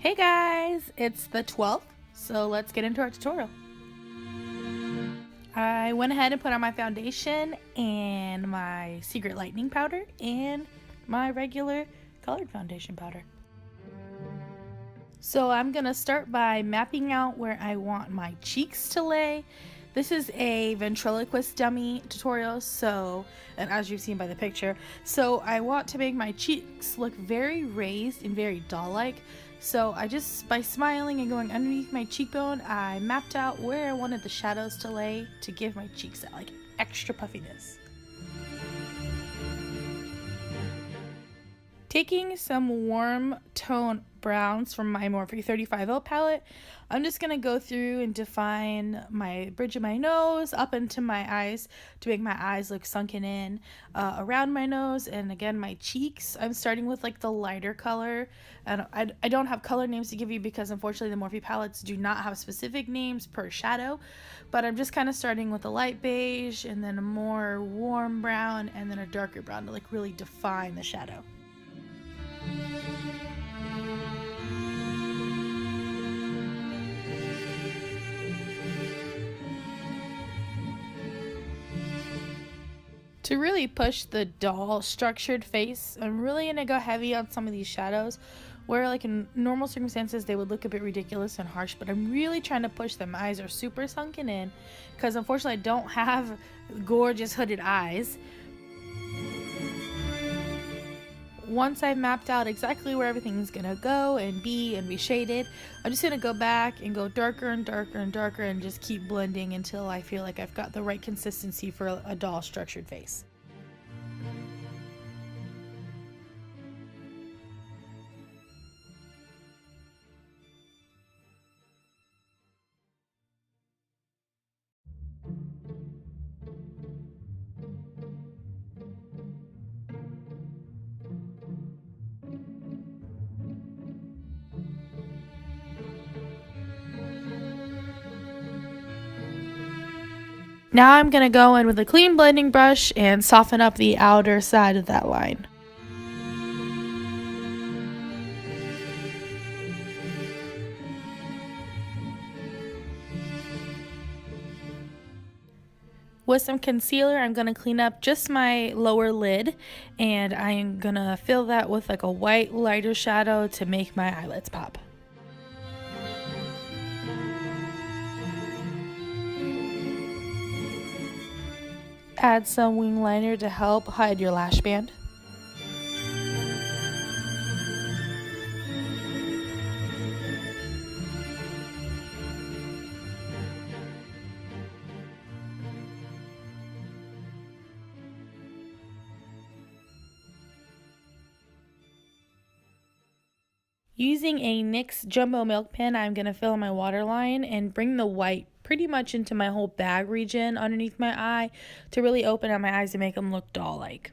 Hey guys, it's the 12th, so let's get into our tutorial. I went ahead and put on my foundation and my secret lightning powder and my regular colored foundation powder. So I'm gonna start by mapping out where I want my cheeks to lay. This is a ventriloquist dummy tutorial, and as you've seen by the picture, so I want to make my cheeks look very raised and very doll-like. So by smiling and going underneath my cheekbone, I mapped out where I wanted the shadows to lay to give my cheeks that like extra puffiness. Taking some warm tone browns from my Morphe 35L palette, I'm just going to go through and define my bridge of my nose up into my eyes to make my eyes look sunken in around my nose, and again my cheeks. I'm starting with like the lighter color, and I don't have color names to give you because unfortunately the Morphe palettes do not have specific names per shadow, but I'm just kind of starting with a light beige and then a more warm brown and then a darker brown to like really define the shadow. To really push the doll structured face, I'm really going to go heavy on some of these shadows where like in normal circumstances they would look a bit ridiculous and harsh, but I'm really trying to push them. My eyes are super sunken in because unfortunately I don't have gorgeous hooded eyes. Once I've mapped out exactly where everything's gonna go and be shaded, I'm just gonna go back and go darker and darker and darker and just keep blending until I feel like I've got the right consistency for a doll structured face. Now I'm going to go in with a clean blending brush and soften up the outer side of that line. With some concealer, I'm going to clean up just my lower lid, and I am going to fill that with like a white lighter shadow to make my eyelids pop. Add some wing liner to help hide your lash band. Using a NYX Jumbo Milk Pen, I'm going to fill in my waterline and bring the white pretty much into my whole bag region underneath my eye to really open up my eyes and make them look doll-like.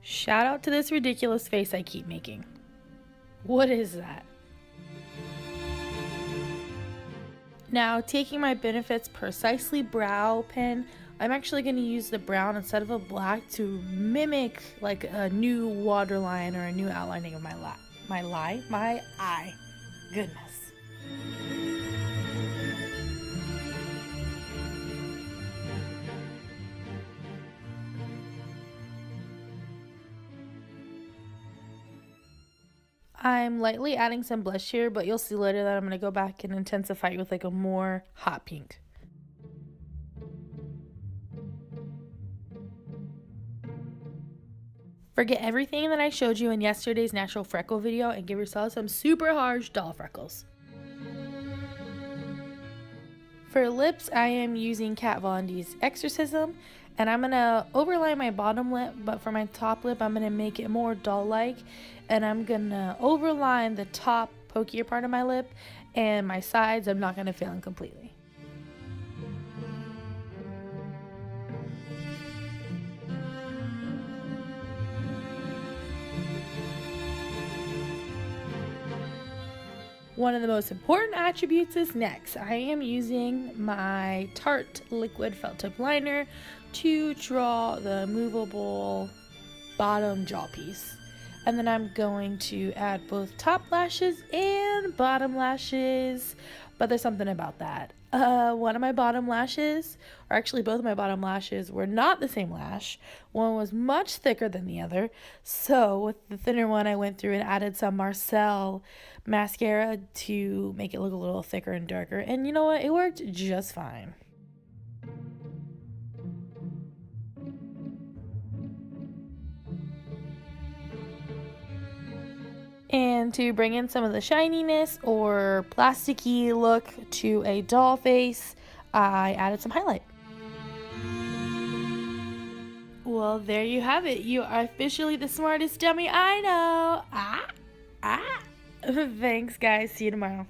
Shout out to this ridiculous face I keep making. What is that? Now, taking my Benefits Precisely Brow Pen, I'm actually going to use the brown instead of a black to mimic like a new waterline or a new outlining of my eye. Goodness. I'm lightly adding some blush here, but you'll see later that I'm going to go back and intensify it with like a more hot pink. Forget everything that I showed you in yesterday's natural freckle video and give yourself some super harsh doll freckles. For lips, I am using Kat Von D's Exorcism, and I'm going to overline my bottom lip, but for my top lip, I'm going to make it more doll-like, and I'm going to overline the top pokier part of my lip, and my sides I'm not going to fill in completely. One of the most important attributes is next. I am using my Tarte liquid felt tip liner to draw the movable bottom jaw piece. And then I'm going to add both top lashes and bottom lashes, but there's something about that. One of my bottom lashes, or actually both of my bottom lashes, were not the same lash. One was much thicker than the other. So with the thinner one, I went through and added some Marcel mascara to make it look a little thicker and darker. And you know what? It worked just fine. And to bring in some of the shininess or plasticky look to a doll face, I added some highlight. Well, there you have it. You are officially the smartest dummy I know. Thanks, guys. See you tomorrow.